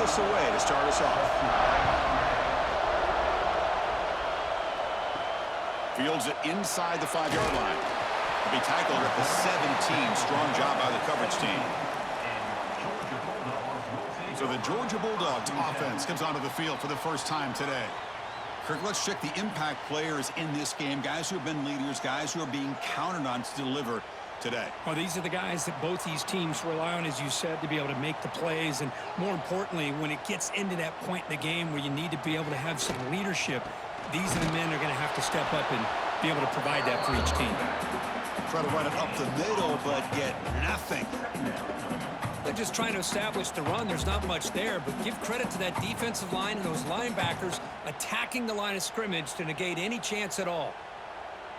this away to start us off. Fields it inside the 5-yard line. He'll be tackled at the 17. Strong job by the coverage team. So the Georgia Bulldogs offense comes onto the field for the first time today. Kirk, let's check the impact players in this game. Guys who have been leaders, guys who are being counted on to deliver today. Well, these are the guys that both these teams rely on, as you said, to be able to make the plays. And more importantly, when it gets into that point in the game where you need to be able to have some leadership, these are the men that are going to have to step up and be able to provide that for each team. Try to run it up the middle, but get nothing. They're just trying to establish the run. There's not much there, but give credit to that defensive line and those linebackers attacking the line of scrimmage to negate any chance at all.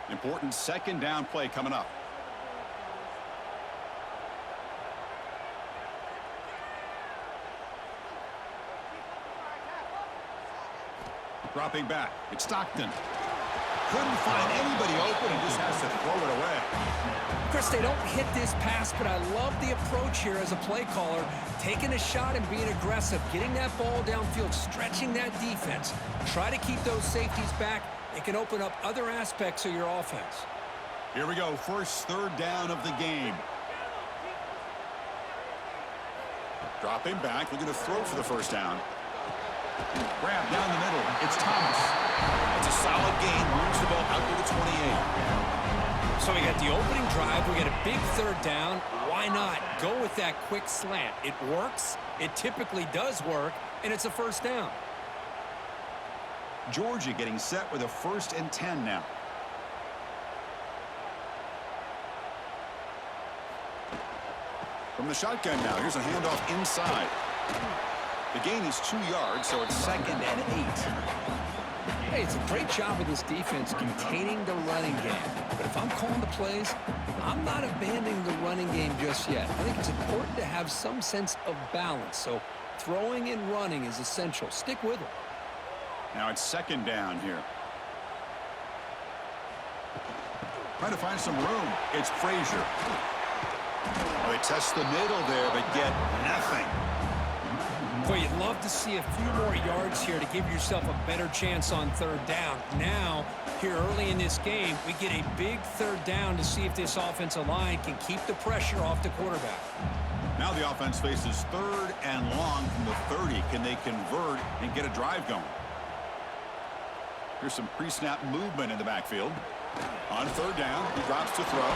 Important second down play coming up. Dropping back. It's Stockton. Couldn't find anybody open and just has to throw it away. Chris, they don't hit this pass, but I love the approach here as a play caller. Taking a shot and being aggressive, getting that ball downfield, stretching that defense. Try to keep those safeties back. It can open up other aspects of your offense. Here we go. First third down of the game. Dropping back. Looking to throw for the first down. Grab down the middle. It's Thomas. It's a solid gain. Moves the ball out to the 28. So we got the opening drive. We got a big third down. Why not go with that quick slant? It works. It typically does work. And it's a first down. Georgia getting set with a 1st and 10 now. From the shotgun now. Here's a handoff inside. The gain is 2 yards, so it's 2nd and 8. Hey, it's a great job of this defense containing the running game. But if I'm calling the plays, I'm not abandoning the running game just yet. I think it's important to have some sense of balance. So throwing and running is essential. Stick with it. Now it's 2nd down here. Trying to find some room. It's Frazier. Oh, they test the middle there, but get nothing. Boy, you'd love to see a few more yards here to give yourself a better chance on third down. Now, here early in this game, we get a big third down to see if this offensive line can keep the pressure off the quarterback. Now the offense faces 3rd and long from the 30. Can they convert and get a drive going? Here's some pre-snap movement in the backfield. On 3rd down, he drops to throw.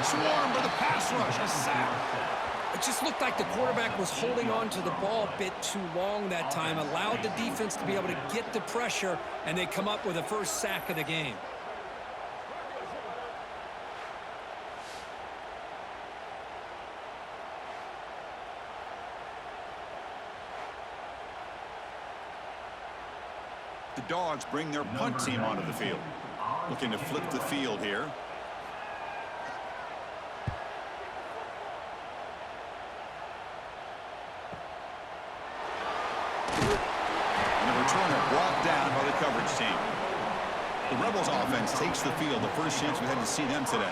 Swarmed by the pass rush. A sack. It just looked like the quarterback was holding on to the ball a bit too long that time, allowed the defense to be able to get the pressure, and they come up with the first sack of the game. The Dogs bring their punt team onto the field. Looking to flip the field here. Brought down by the coverage team. The Rebels offense takes the field. The first chance we had to see them today.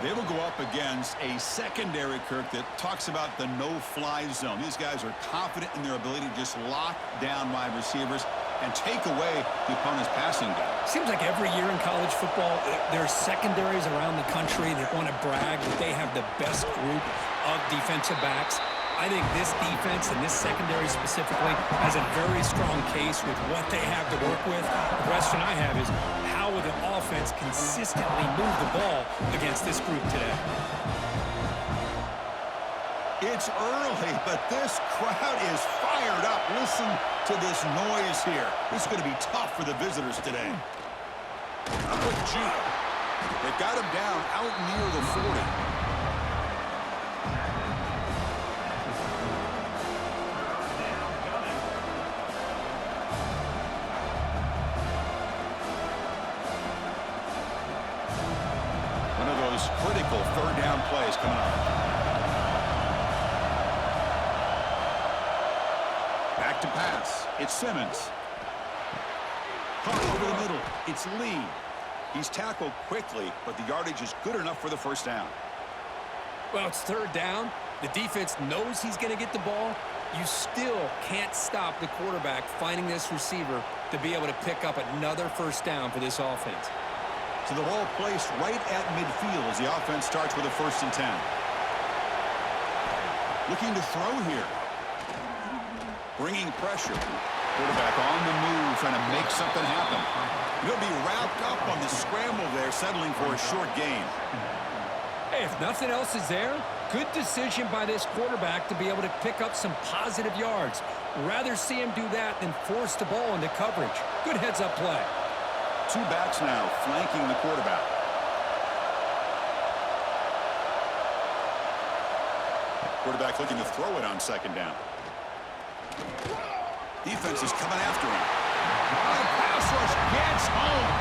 They will go up against a secondary, Kirk, that talks about the no-fly zone. These guys are confident in their ability to just lock down wide receivers and take away the opponent's passing game. Seems like every year in college football, there's secondaries around the country that want to brag that they have the best group of defensive backs. I think this defense and this secondary specifically has a very strong case with what they have to work with. The question I have is, how will the offense consistently move the ball against this group today? It's early, but this crowd is fired up. Listen to this noise here. This is going to be tough for the visitors today. Quick juke. They've got him down out near the 40. Critical third down plays coming up. Back to pass. It's Simmons. Caught over the middle. It's Lee. He's tackled quickly, but the yardage is good enough for the first down. Well, it's third down. The defense knows he's going to get the ball. You still can't stop the quarterback finding this receiver to be able to pick up another first down for this offense. So the ball placed right at midfield as the offense starts with a 1st and 10. Looking to throw here. Bringing pressure. Quarterback on the move, trying to make something happen. He'll be wrapped up on the scramble there, settling for a short gain. Hey, if nothing else is there, good decision by this quarterback to be able to pick up some positive yards. Rather see him do that than force the ball into coverage. Good heads-up play. 2 backs now flanking the quarterback. Quarterback looking to throw it on 2nd down. Defense is coming after him. The pass rush gets home.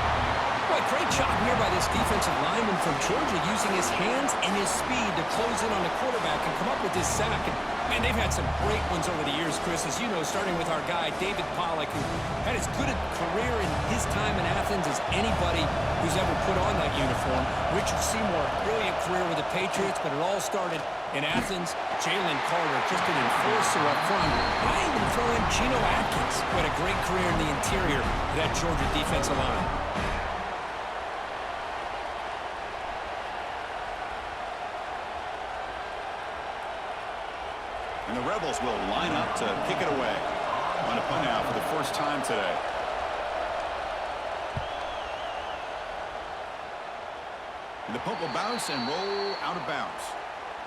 Boy, great job here by this defensive lineman from Georgia using his hands and his speed to close in on the quarterback and come up with this sack. And, man, they've had some great ones over the years, Chris, as you know, starting with our guy, David Pollack, who had as good a career in his time in Athens as anybody who's ever put on that uniform. Richard Seymour, brilliant career with the Patriots, but it all started in Athens. Jalen Carter, just an enforcer up front. I even throw in Geno Atkins, who had a great career in the interior of that Georgia defensive line. And the Rebels will line up to kick it away. On a punt out for the first time today. And the punt will bounce and roll out of bounds.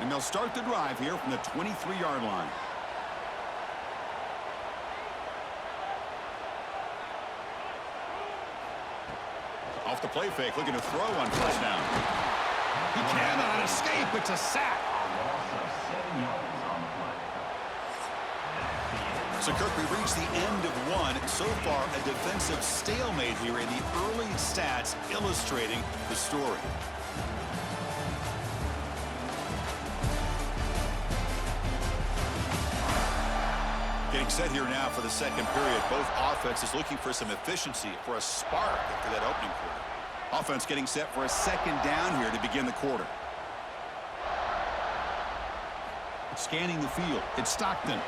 And they'll start the drive here from the 23-yard line. Off the play fake, looking to throw on 1st down. He cannot escape. It's a sack. So, Kirk, we reached the end of one. So far, a defensive stalemate here in the early stats illustrating the story. Getting set here now for the 2nd period. Both offenses looking for some efficiency, for a spark after that opening quarter. Offense getting set for a 2nd down here to begin the quarter. Scanning the field. It's Stockton.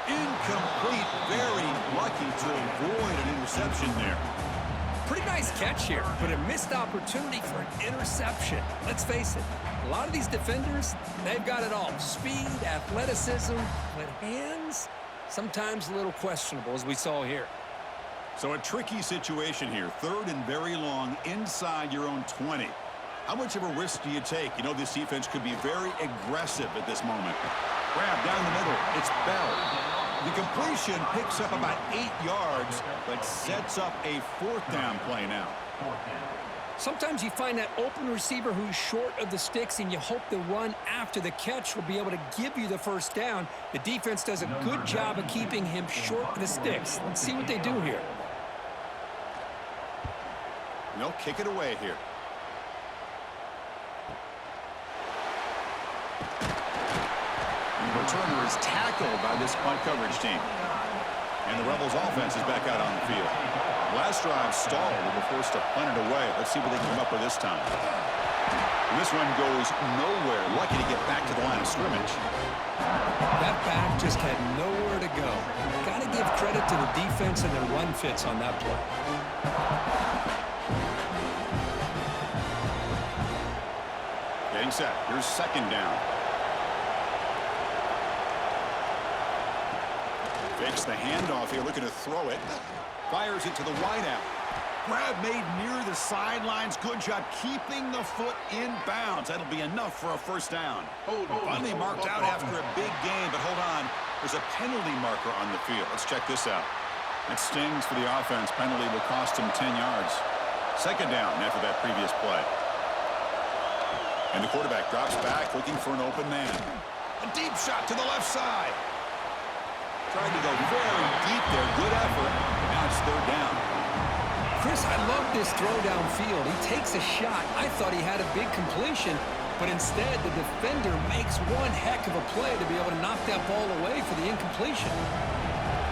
Incomplete. Very lucky to avoid an interception there. Pretty nice catch here, but a missed opportunity for an interception. Let's face it, a lot of these defenders, they've got it all. Speed, athleticism, but hands, sometimes a little questionable, as we saw here. So a tricky situation here. 3rd and very long inside your own 20. How much of a risk do you take? You know this defense could be very aggressive at this moment. Grab down the middle. It's Bell. The completion picks up about 8 yards, but sets up a 4th down play now. Sometimes you find that open receiver who's short of the sticks, and you hope the run after the catch will be able to give you the 1st down. The defense does a good job of keeping him short of the sticks. Let's see what they do here. And they'll kick it away here. Returner is tackled by this punt coverage team. And the Rebels offense is back out on the field. Last drive stalled and were forced to punt it away. Let's see what they come up with this time. And this one goes nowhere. Lucky to get back to the line of scrimmage. That back just had nowhere to go. Got to give credit to the defense and their run fits on that play. Getting set. Here's 2nd down. Fakes the handoff here, looking to throw it. Fires it to the wideout. Grab made near the sidelines. Good job keeping the foot in bounds. That'll be enough for a 1st down. Finally marked out after a big game, but hold on. There's a penalty marker on the field. Let's check this out. It stings for the offense. Penalty will cost him 10 yards. 2nd down after that previous play. And the quarterback drops back, looking for an open man. A deep shot to the left side. Tried to go very deep there. Good effort. Now it's 3rd down. Chris, I love this throw downfield. He takes a shot. I thought he had a big completion, but instead the defender makes one heck of a play to be able to knock that ball away for the incompletion.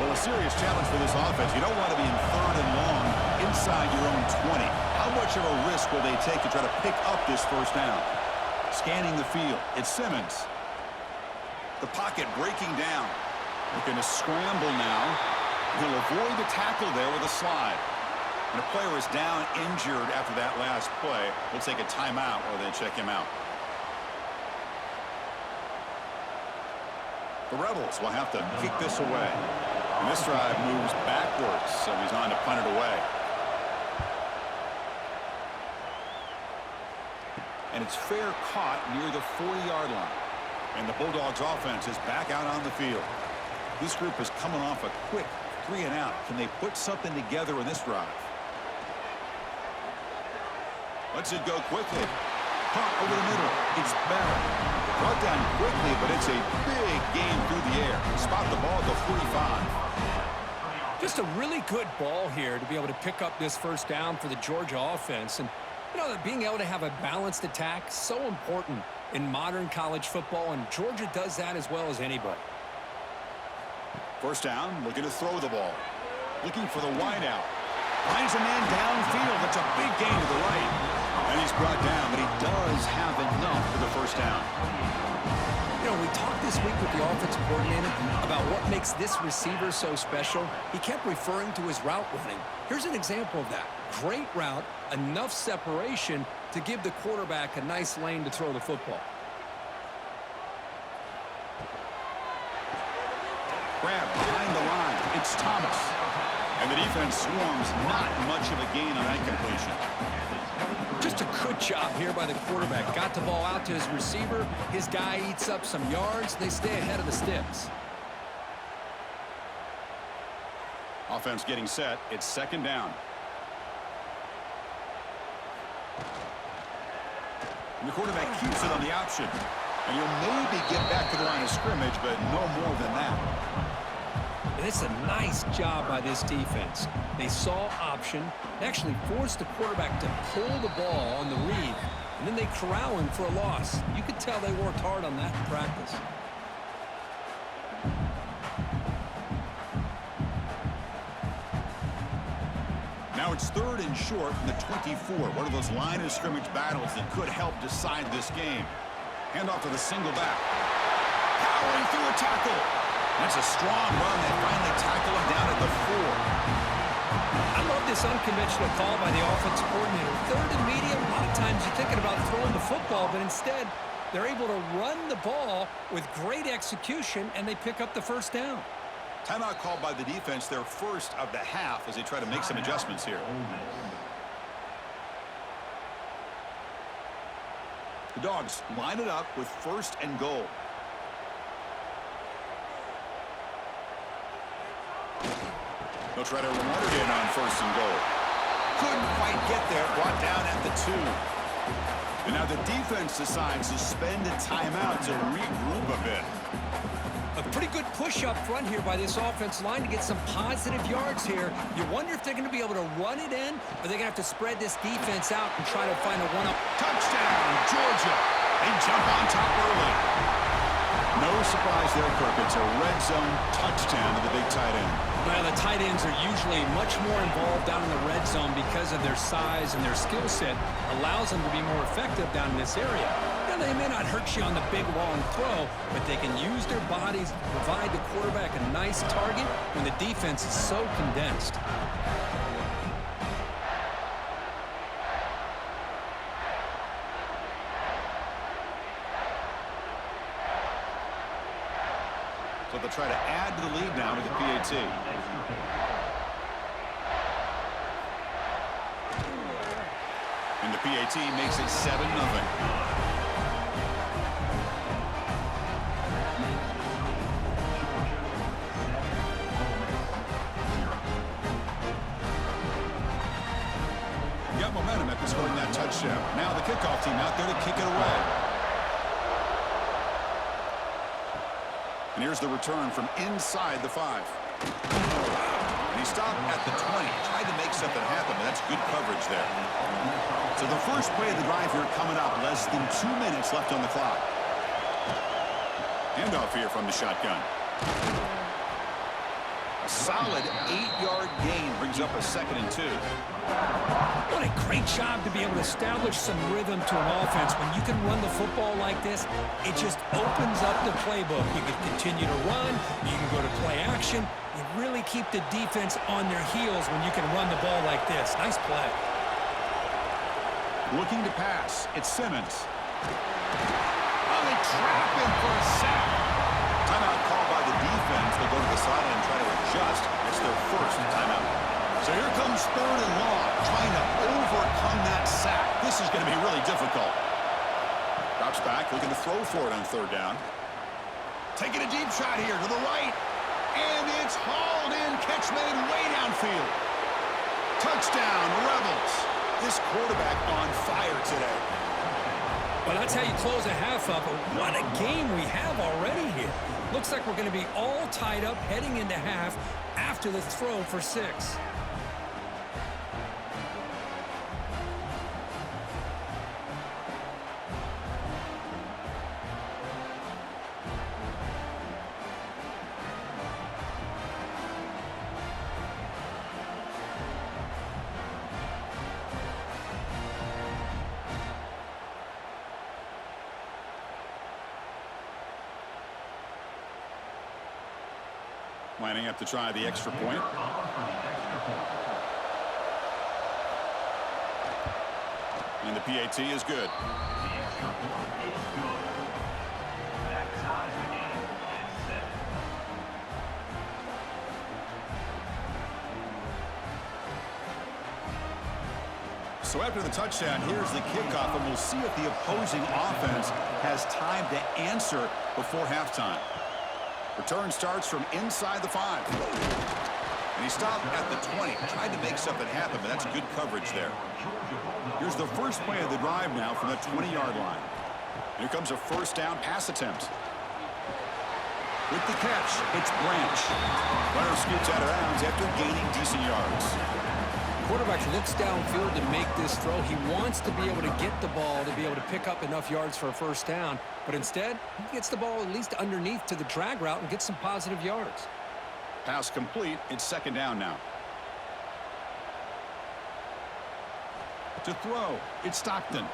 Well, a serious challenge for this offense. You don't want to be in 3rd and long inside your own 20. How much of a risk will they take to try to pick up this 1st down? Scanning the field. It's Simmons. The pocket breaking down. Looking to scramble now. He'll avoid the tackle there with a slide. And a player is down injured after that last play. We'll take a timeout while they check him out. The Rebels will have to kick this away. And this drive moves backwards, so he's on to punt it away. And it's fair caught near the 40-yard line. And the Bulldogs offense is back out on the field. This group is coming off a quick 3-and-out. Can they put something together in this drive? Lets it go quickly. Caught over the middle. It's Bell. Brought down quickly, but it's a big gain through the air. Spot the ball at the 45. Just a really good ball here to be able to pick up this first down for the Georgia offense. And, you know, being able to have a balanced attack, so important in modern college football, and Georgia does that as well as anybody. First down, looking to throw the ball. Looking for the wideout. Finds a man downfield. That's a big gain to the right. And he's brought down, but he does have enough for the first down. You know, we talked this week with the offensive coordinator about what makes this receiver so special. He kept referring to his route running. Here's an example of that. Great route, enough separation to give the quarterback a nice lane to throw the football. Grab behind the line. It's Thomas. And the defense swarms. Not much of a gain on that completion. Just a good job here by the quarterback. Got the ball out to his receiver. His guy eats up some yards. They stay ahead of the sticks. Offense getting set. It's second down. And the quarterback keeps it on the option. And he'll maybe get back to the line of scrimmage, but no more than that. And it's a nice job by this defense. They saw option, actually forced the quarterback to pull the ball on the read, and then they corral him for a loss. You could tell they worked hard on that in practice. Now it's third and short from the 24. One of those line of scrimmage battles that could help decide this game. Handoff to the single back. Powering through a tackle. That's a strong run. They finally tackle him down at the 4. I love this unconventional call by the offensive coordinator. Third and medium, a lot of times you're thinking about throwing the football, but instead they're able to run the ball with great execution, and they pick up the first down. Timeout called by the defense, their first of the half, as they try to make some adjustments here. The Dogs line it up with first and goal. They'll try to run it in on first and goal. Couldn't quite get there. Brought down at the 2. And now the defense decides to spend a timeout to regroup a bit. A pretty good push up front here by this offense line to get some positive yards here. You wonder if they're going to be able to run it in, or they're going to have to spread this defense out and try to find a one-up. Touchdown, Georgia. They jump on top early. No surprise there, Kirk. It's a red zone touchdown to the big tight end. Well, the tight ends are usually much more involved down in the red zone because of their size, and their skill set allows them to be more effective down in this area. Now, they may not hurt you on the big, long throw, but they can use their bodies to provide the quarterback a nice target when the defense is so condensed. So they'll try to add to the lead now with the PAT. And the PAT makes it 7-0. Got momentum after scoring that touchdown. Now the kickoff team out there to kick it away. And here's the return from inside the 5. And he stopped at the 20. Tried to make something happen, but that's good coverage there. So the first play of the drive here coming up. Less than 2 minutes left on the clock. Handoff here from the shotgun. Solid 8-yard gain brings up a 2nd and 2. What a great job to be able to establish some rhythm to an offense. When you can run the football like this, it just opens up the playbook. You can continue to run. You can go to play action. You really keep the defense on their heels when you can run the ball like this. Nice play. Looking to pass. It's Simmons. Oh, they trap him for a sack. Timeout called by the defense. They'll go to the sideline and try to adjust. It's their first timeout. So here comes 3rd and long, trying to overcome that sack. This is going to be really difficult. Drops back, looking to throw for it on 3rd down. Taking a deep shot here to the right. And it's hauled in. Catch made way downfield. Touchdown, Rebels. This quarterback on fire today. Well, that's how you close a half up. But what a game we have already here. Looks like we're going to be all tied up heading into half after the throw for 6. Lining up to try the extra point. And the PAT is good. So after the touchdown, here's the kickoff, and we'll see if the opposing offense has time to answer before halftime. Return starts from inside the 5. And he stopped at the 20. Tried to make something happen, but that's good coverage there. Here's the first play of the drive now from the 20-yard line. Here comes a 1st down pass attempt. With the catch, it's Branch. Runner scoots out of bounds after gaining decent yards. Quarterback looks downfield to make this throw. He wants to be able to get the ball to be able to pick up enough yards for a 1st down. But instead, he gets the ball at least underneath to the drag route and gets some positive yards. Pass complete. It's 2nd down now. To throw, it's Stockton.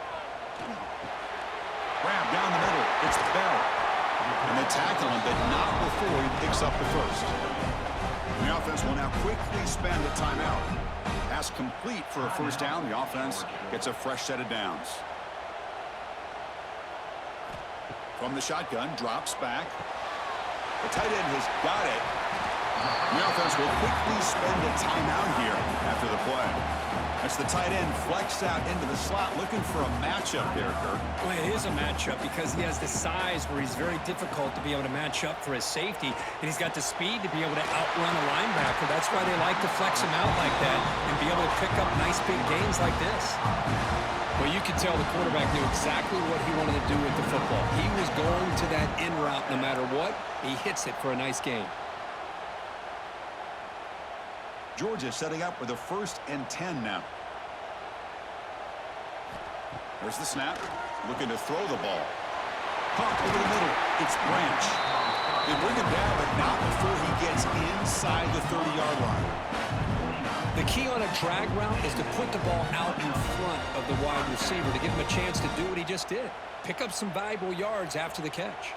Grab down the middle. It's Bell. And they tackle him, but not before he picks up the 1st. The offense will now quickly spend a timeout. Pass complete for a 1st down. The offense gets a fresh set of downs. From the shotgun, drops back. The tight end has got it. The offense will quickly spend a timeout here after the play. That's the tight end flexed out into the slot, looking for a matchup there, Kirk. Well, it is a matchup because he has the size where he's very difficult to be able to match up for his safety, and he's got the speed to be able to outrun a linebacker. That's why they like to flex him out like that and be able to pick up nice big gains like this. Well, you can tell the quarterback knew exactly what he wanted to do with the football. He was going to that in route no matter what. He hits it for a nice gain. Georgia setting up with a 1st and 10 now. There's the snap. Looking to throw the ball. Pump over the middle. It's Branch. They bring him down, but not before he gets inside the 30-yard line. The key on a drag route is to put the ball out in front of the wide receiver to give him a chance to do what he just did. Pick up some valuable yards after the catch.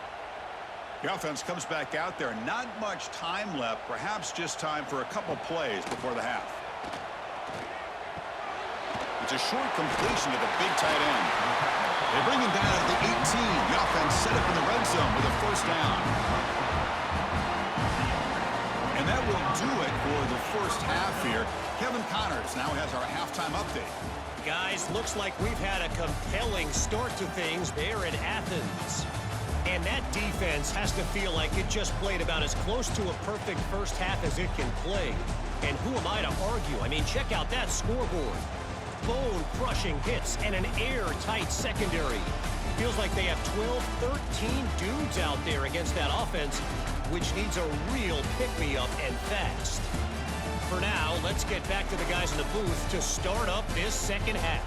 The offense comes back out there. Not much time left. Perhaps just time for a couple plays before the half. It's a short completion to the big tight end. They bring him down at the 18. The offense set up in the red zone with a 1st down. And that will do it for the 1st half here. Kevin Connors now has our halftime update. Guys, looks like we've had a compelling start to things there in Athens. And that defense has to feel like it just played about as close to a perfect 1st half as it can play. And who am I to argue? I mean, check out that scoreboard. Bone-crushing hits and an airtight secondary. Feels like they have 12, 13 dudes out there against that offense, which needs a real pick-me-up and fast. For now, let's get back to the guys in the booth to start up this 2nd half.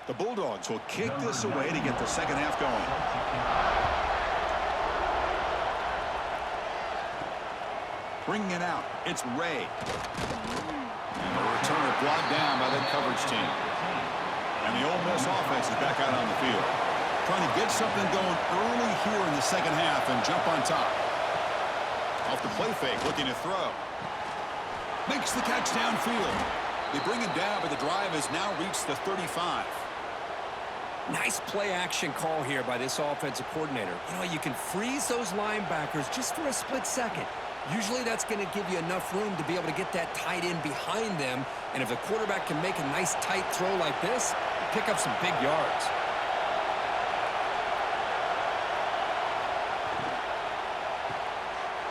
The Bulldogs will kick this away to get the second half going. Bringing it out, it's Ray. And the returner brought down by the coverage team. And the Ole Miss offense is back out on the field. Trying to get something going early here in the second half and jump on top. Off the play fake, looking to throw. Makes the catch downfield. They bring it down, but the drive has now reached the 35. Nice play action call here by this offensive coordinator. You know, you can freeze those linebackers just for a split second. Usually that's going to give you enough room to be able to get that tight end behind them. And if the quarterback can make a nice tight throw like this, pick up some big yards.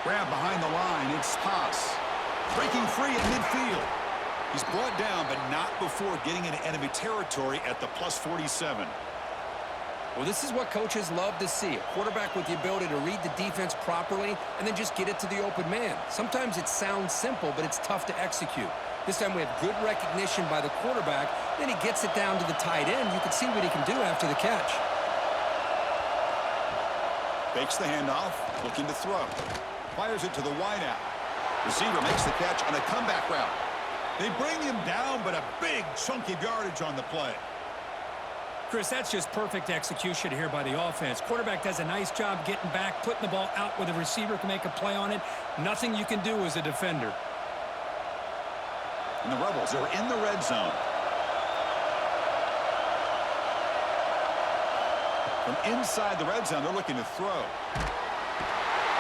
Grab behind the line, it's Haas. Breaking free in midfield. He's brought down, but not before getting into enemy territory at the +47. Well, this is what coaches love to see. A quarterback with the ability to read the defense properly and then just get it to the open man. Sometimes it sounds simple, but it's tough to execute. This time we have good recognition by the quarterback. Then he gets it down to the tight end. You can see what he can do after the catch. Fakes the handoff, looking to throw. Fires it to the wideout. Receiver makes the catch on a comeback route. They bring him down, but a big chunk of yardage on the play. Chris, that's just perfect execution here by the offense. Quarterback does a nice job getting back, putting the ball out where the receiver can make a play on it. Nothing you can do as a defender. And the Rebels are in the red zone. From inside the red zone, they're looking to throw.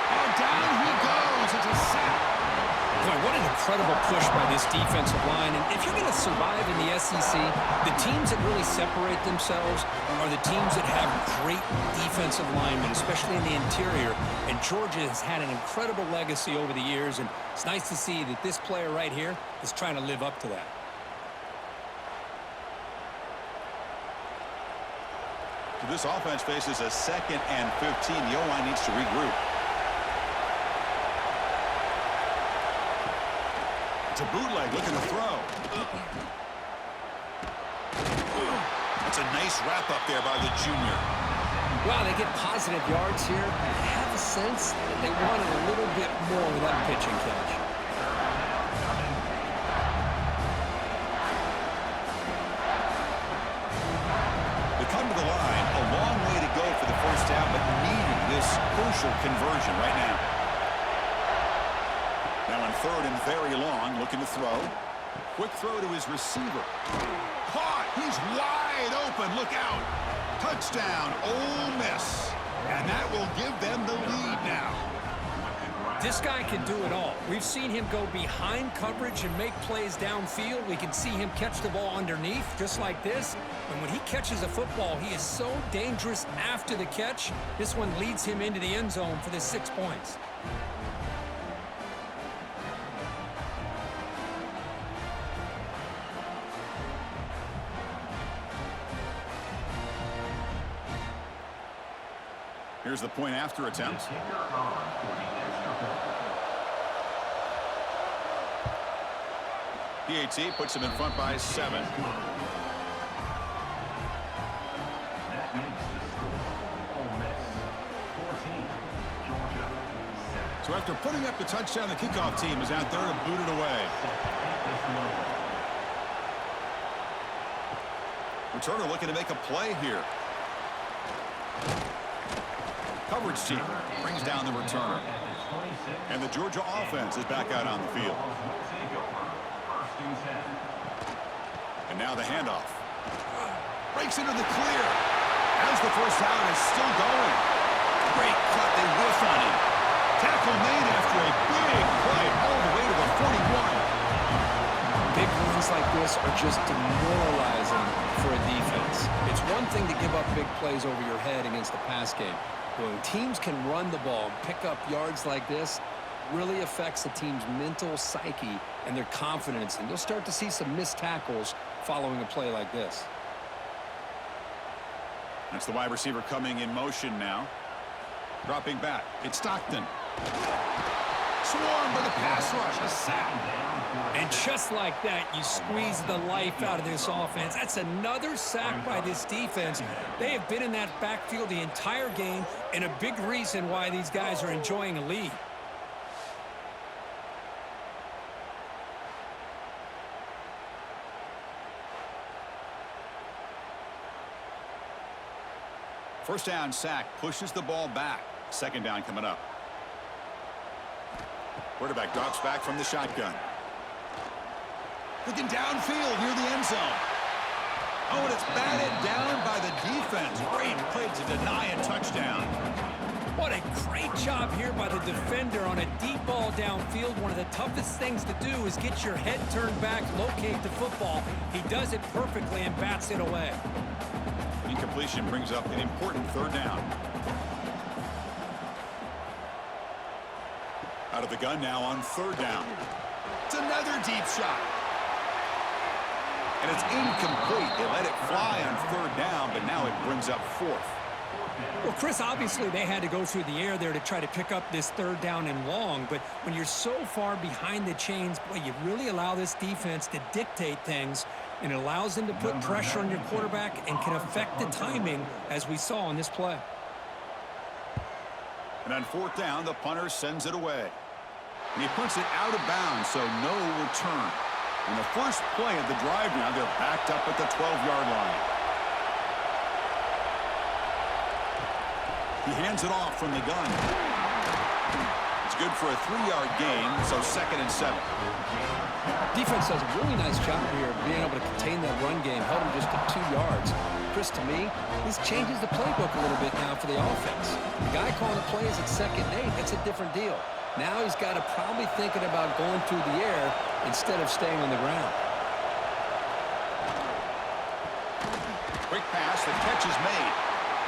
And down he goes. It's a sack. Boy, what an incredible push by this defensive line. And if you're going to survive in the SEC, the teams that really separate themselves are the teams that have great defensive linemen, especially in the interior. And Georgia has had an incredible legacy over the years, and it's nice to see that this player right here is trying to live up to that. So this offense faces a 2nd and 15. The O-line needs to regroup. It's a bootleg looking to throw. That's a nice wrap up there by the junior. Wow, they get positive yards here. I have a sense that they wanted a little bit more with that pitch and catch. They come to the line. A long way to go for the first down, but needing this crucial conversion right now. Now on 3rd and very long, looking to throw. Quick throw to his receiver. Caught! He's wide open. Look out! Touchdown, Ole Miss. And that will give them the lead now. This guy can do it all. We've seen him go behind coverage and make plays downfield. We can see him catch the ball underneath, just like this. And when he catches a football, he is so dangerous after the catch. This one leads him into the end zone for the 6 points. Here's the point after attempt. PAT puts him in front by 7. So after putting up the touchdown, the kickoff team is out there to boot it away. Returner looking to make a play here. Coverage team brings down the returner. And the Georgia offense is back out on the field. And now the handoff. Breaks into the clear. As the first down is still going. Great cut. They whiff on him. Tackle made after a big play all the way to the 41. Big runs like this are just demoralizing for a defense. It's one thing to give up big plays over your head against the pass game. When teams can run the ball and pick up yards like this, really affects the team's mental psyche and their confidence. And you'll start to see some missed tackles following a play like this. That's the wide receiver coming in motion now. Dropping back. It's Stockton. Swarmed by the pass rush. A sack. And just like that, you squeeze the life out of this offense. That's another sack by this defense. They have been in that backfield the entire game, and a big reason why these guys are enjoying a lead. First down sack pushes the ball back. Second down coming up. Quarterback drops back from the shotgun. Looking downfield near the end zone. Oh, and it's batted down by the defense. Great play to deny a touchdown. What a great job here by the defender on a deep ball downfield. One of the toughest things to do is get your head turned back, locate the football. He does it perfectly and bats it away. Incompletion brings up an important third down. Out of the gun now on third down. It's another deep shot. And it's incomplete. They let it fly on third down, but now it brings up fourth. Well, Chris, obviously they had to go through the air there to try to pick up this third down and long, but when you're so far behind the chains, boy, you really allow this defense to dictate things, and it allows them to put pressure on your quarterback and can affect the timing, as we saw on this play. And on fourth down, the punter sends it away. And he puts it out of bounds, so no return. And the first play of the drive now, they're backed up at the 12-yard line. He hands it off from the gun. It's good for a 3-yard gain, so 2nd and 7. Defense does a really nice job here of being able to contain that run game, held him just to 2 yards. Chris, to me, this changes the playbook a little bit now for the offense. The guy calling the plays at 2nd and 8, that's a different deal. Now he's got to probably thinking about going through the air instead of staying on the ground. Quick pass, the catch is made.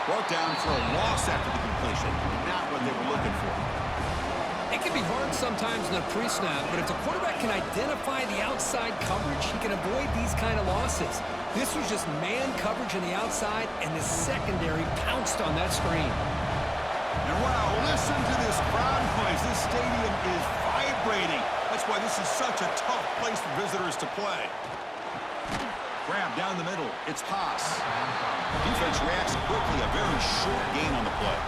Brought down for a loss after the completion. Not what they were looking for. It can be hard sometimes in a pre-snap, but if the quarterback can identify the outside coverage, he can avoid these kind of losses. This was just man coverage on the outside, and the secondary pounced on that screen. And wow, listen to this crowd noise. This stadium is vibrating. That's why this is such a tough place for visitors to play. Grab down the middle. It's Haas. Defense reacts quickly. A very short gain on the play.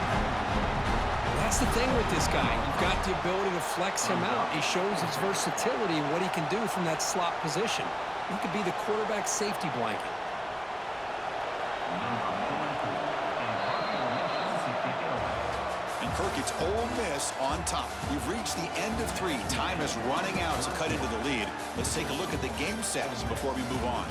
That's the thing with this guy. You've got the ability to flex him out. He shows his versatility and what he can do from that slot position. He could be the quarterback safety blanket. And Kirk, it's Ole Miss on top. We've reached the end of 3. Time is running out to cut into the lead. Let's take a look at the game stats before we move on.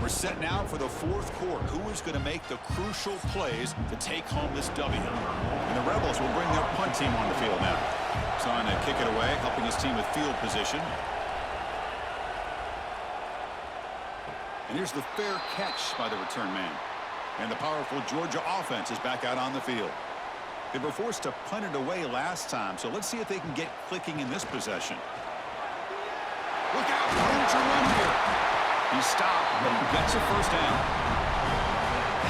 We're set now for the fourth quarter. Who is going to make the crucial plays to take home this W? And the Rebels will bring their punt team on the field now. Trying to kick it away, helping his team with field position. And here's the fair catch by the return man. And the powerful Georgia offense is back out on the field. They were forced to punt it away last time, so let's see if they can get clicking in this possession. Look out, room to run here. He stopped, but he gets a first down.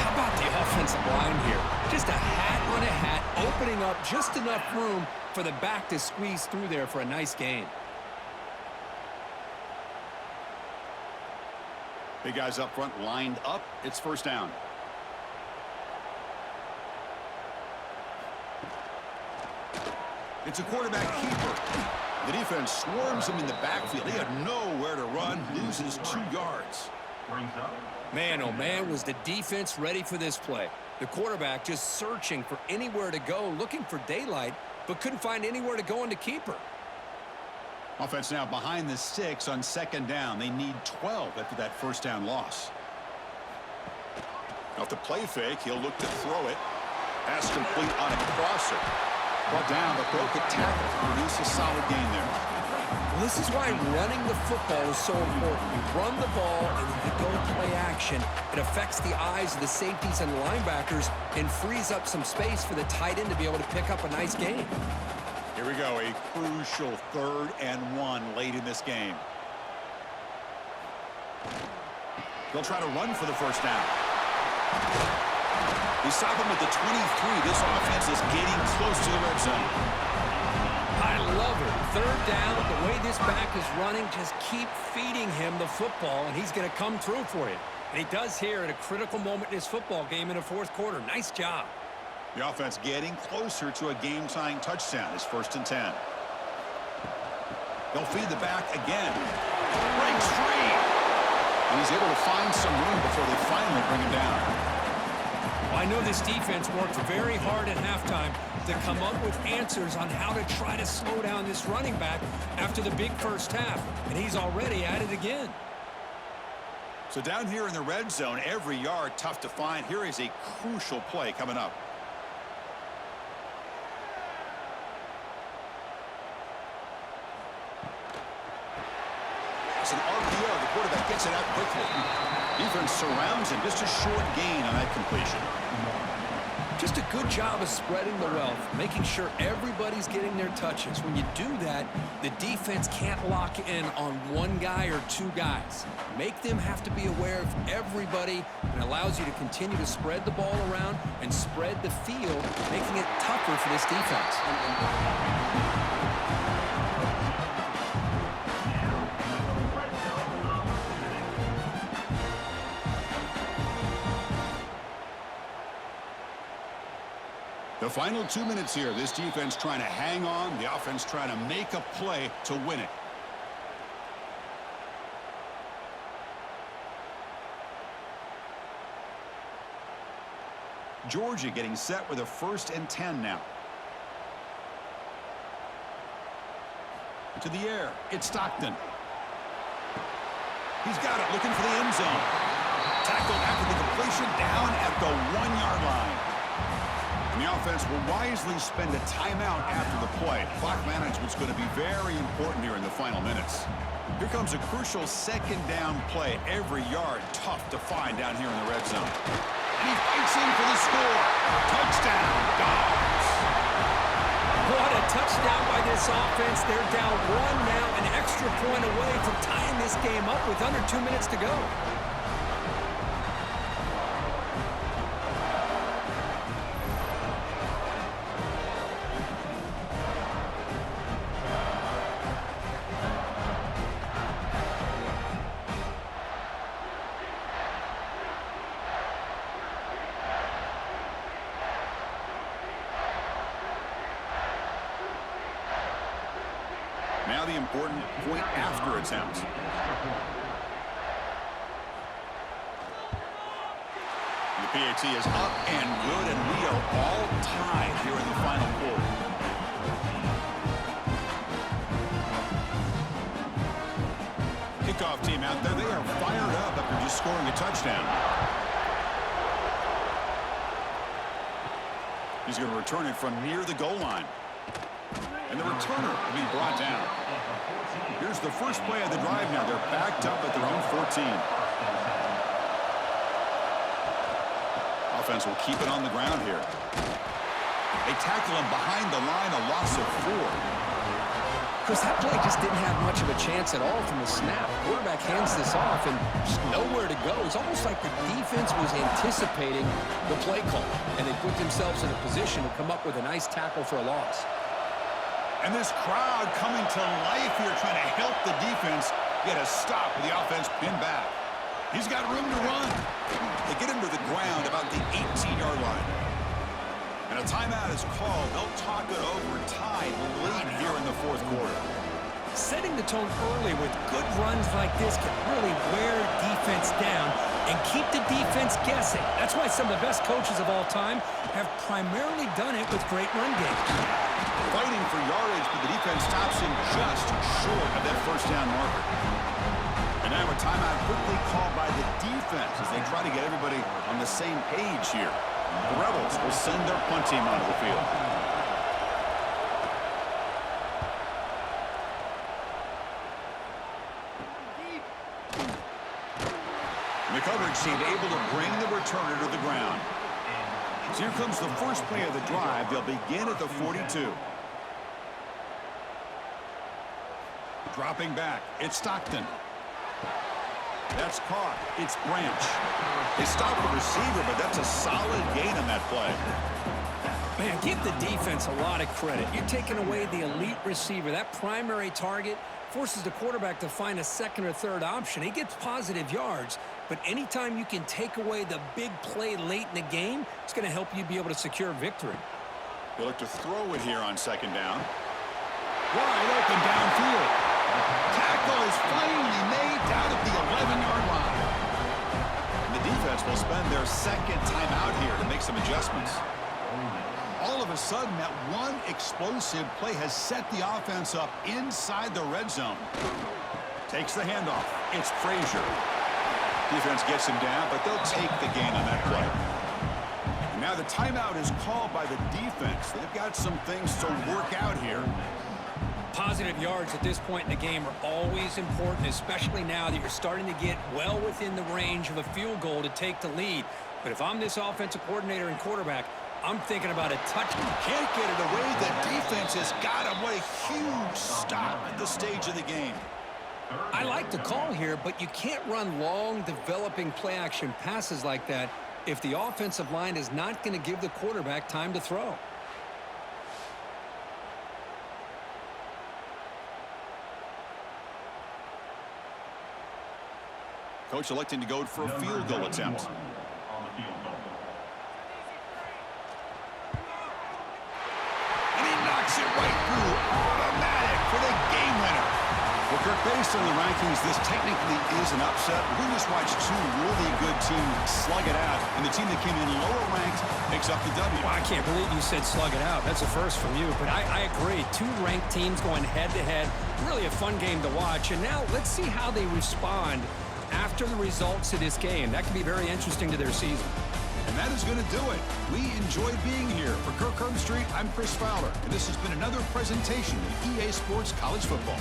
How about the offensive line here? Just a hat on a hat, opening up just enough room for the back to squeeze through there for a nice gain. Big guys up front lined up. It's first down. It's a quarterback keeper. The defense swarms him in the backfield. He had nowhere to run, loses 2 yards. Man, oh man, was the defense ready for this play. The quarterback just searching for anywhere to go, looking for daylight, but couldn't find anywhere to go in the keeper. Offense now behind the 6 on 2nd down. They need 12 after that first down loss. Now, if the play fake, he'll look to throw it. Pass complete on a crosser. Brought down, but broke a tackle to produce a solid gain there. Well, this is why running the football is so important. You run the ball and then you go play action. It affects the eyes of the safeties and linebackers and frees up some space for the tight end to be able to pick up a nice gain. Here we go, a crucial 3rd and 1 late in this game. They'll try to run for the first down. They stop him at the 23. This offense is getting close to the red zone. I love it. Third down, the way this back is running, just keep feeding him the football, and he's going to come through for you. And he does here at a critical moment in his football game in the fourth quarter. Nice job. The offense getting closer to a game-tying touchdown. It's 1st and 10. They'll feed the back again. Breaks free. And he's able to find some room before they finally bring him down. I know this defense worked very hard at halftime to come up with answers on how to try to slow down this running back after the big first half. And he's already at it again. So down here in the red zone, every yard tough to find. Here is a crucial play coming up. It's an RPO. The quarterback gets it out quickly. Defense surrounds him. Just a short gain on that completion. Just a good job of spreading the wealth, making sure everybody's getting their touches. When you do that, the defense can't lock in on one guy or two guys. Make them have to be aware of everybody, and allows you to continue to spread the ball around and spread the field, making it tougher for this defense. The final 2 minutes here. This defense trying to hang on. The offense trying to make a play to win it. Georgia getting set with a 1st and 10 now. To the air. It's Stockton. He's got it. Looking for the end zone. Tackled after the completion. Down at the 1-yard line. And the offense will wisely spend a timeout after the play. Clock management's going to be very important here in the final minutes. Here comes a crucial 2nd down play. Every yard tough to find down here in the red zone. And he fights in for the score. Touchdown, Dogs. What a touchdown by this offense. They're down 1 now, an extra point away from tying this game up with under 2 minutes to go. Now the important point after attempt. The PAT is up and good, and we are all tied here in the final quarter. Kickoff team out there. They are fired up after just scoring a touchdown. He's going to return it from near the goal line. And the returner will be brought down. Here's the first play of the drive now. They're backed up at their own 14. Offense will keep it on the ground here. They tackle him behind the line, a loss of 4. Chris, that play just didn't have much of a chance at all from the snap. Quarterback hands this off and just nowhere to go. It's almost like the defense was anticipating the play call, and they put themselves in a position to come up with a nice tackle for a loss. And this crowd coming to life here, trying to help the defense get a stop with the offense pinned back. He's got room to run. They get him to the ground about the 18-yard line. And a timeout is called. They'll talk it over, tied late here in the fourth quarter. Setting the tone early with good runs like this can really wear defense down and keep the defense guessing. That's why some of the best coaches of all time have primarily done it with great run games. Fighting for yardage, but the defense stops him just short of that first down marker. And now a timeout quickly called by the defense as they try to get everybody on the same page here. The Rebels will send their punt team onto the field. And the coverage team able to bring the returner to the ground. So here comes the first play of the drive. They'll begin at the 42. Dropping back, it's Stockton. That's caught. It's Branch. They stopped the receiver, but that's a solid gain on that play. Man, give the defense a lot of credit. You're taking away the elite receiver. That primary target forces the quarterback to find a second or third option. He gets positive yards, but anytime you can take away the big play late in the game, it's going to help you be able to secure victory. They look to throw it here on second down. Wide open downfield. Tackle is finally made down at the 11-yard line. And the defense will spend their second time out here to make some adjustments. All of a sudden, that one explosive play has set the offense up inside the red zone. Takes the handoff. It's Frazier. Defense gets him down, but they'll take the gain on that play. And now the timeout is called by the defense. They've got some things to work out here. Positive yards at this point in the game are always important, especially now that you're starting to get well within the range of a field goal to take the lead. But if I'm this offensive coordinator and quarterback, I'm thinking about a touchdown. Can't get it away. The defense has got him. What a huge stop at this stage of the game. I like the call here, but you can't run long, developing play-action passes like that if the offensive line is not going to give the quarterback time to throw. Coach electing to go for a field goal attempt. Knocks it right through. Automatic for the game winner. Well, Kirk, based on the rankings, this technically is an upset. We just watched two really good teams slug it out, and the team that came in lower ranked picks up the W. Well, I can't believe you said slug it out. That's a first from you, but I agree. Two ranked teams going head-to-head. Really a fun game to watch, and now let's see how they respond after the results of this game. That could be very interesting to their season. And that is going to do it. We enjoyed being here. For Kirk Herbstreit, I'm Chris Fowler, and this has been another presentation of EA Sports College Football.